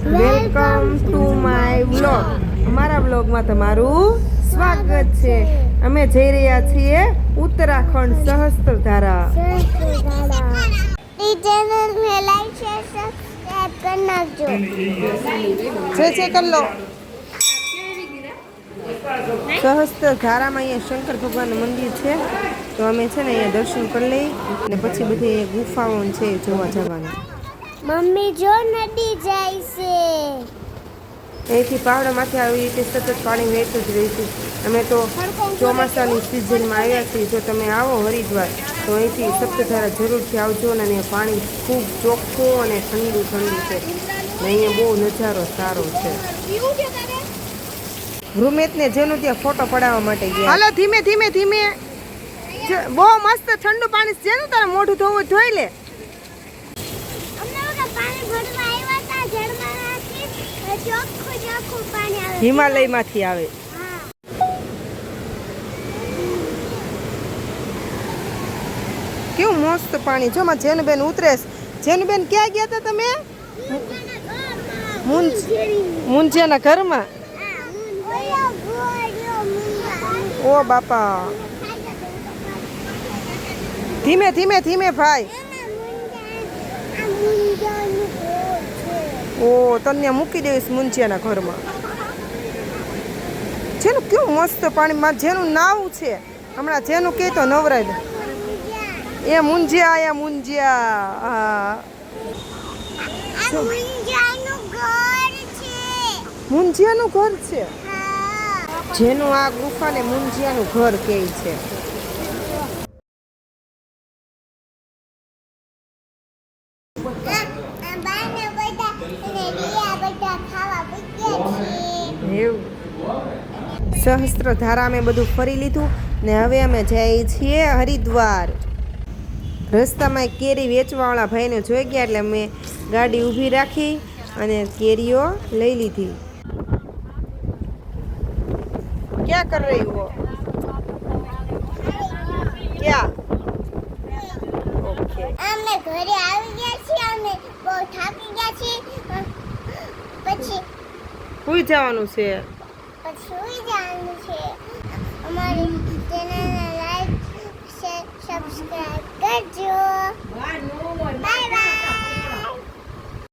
Welcome to my vlog. અમારા વ્લોગમાં તમારું સ્વાગત છે. અમે જઈ રહ્યા છીએ ઉત્તરાખંડ સહસ્ત્રધારા. ચેનલને લાઈક શેર સબસ્ક્રાઇબ કરી નાખજો. છે કરી લો. સહસ્ત્રધારામાં અહીંયા શંકર ભગવાનનું મંદિર છે, તો અમે છે ને અહીંયા દર્શન કરી લઈ અને પછી બધી ગુફાઓ છે જોવા જવાના. મમ્મી જો નદી જાય છે. અહીંથી પહાડોમાંથી આવી રીતે સતત પાણી વહેતું જ રહેતું. અમે તો ચોમાસાની સિઝનમાં આવ્યા છીએ. જો તમે આવો હરિદ્વાર તો અહીંથી સપ્તધારા જરૂરથી આવજો. અને અહીંયા પાણી ખૂબ ચોખ્ખું અને ઠંડુ ઠંડુ છે. ને અહીંયા બહુ નજારો સારો છે. રૂમેતને જેનું ત્યાં ફોટો પડાવવા માટે ગયા. હાલો ધીમે ધીમે ધીમે. બહુ મસ્ત ઠંડુ પાણી છે. જેનું તારે મોઢું ધોવું જોઈ લે. હિમાલયમાંથી આવે. કેવું મસ્ત પાણી. જો માં જેનુબેન ઉતરે. જેનુબેન ક્યાં ગયા હતા તમે? મુંજિયાના ઘરમાં. ઓ બાપા, ધીમે ધીમે ધીમે ભાઈ. ઓ તને મૂકી દઈશ મુંજિયાના ઘરમાં. જેનું કેવું મસ્ત પાણીમાં જેનું નાવું છે. હમણાં જેનું કહે તો નવરાય. એ મુંજિયા આયા મુંજિયા. હા, મુંજિયાનું ઘર છે. જેનું આ ગુફાને મુંજિયાનું ઘર કહે છે. સહસ્ત્રધારા અમે બધું ફરી લીધું ને હવે અમે જઈએ છીએ હરિદ્વાર. રસ્તામાં એક કેરી વેચવાવાળા ભાઈને જોઈ ગયા એટલે અમે ગાડી ઊભી રાખી અને કેરીઓ લઈ લીધી. ક્યાં કર રહી હો? ક્યાં? ઓકે, અમે ઘરે આવી ગયા છીએ. અમે બહુ થાકી ગયા છીએ. પછી સુઈ જવાનું છે. સુઈ જવાનું છે. અમારી ચેનલને લાઈક શેર સબસ્ક્રાઇબ કરજો. Bye bye.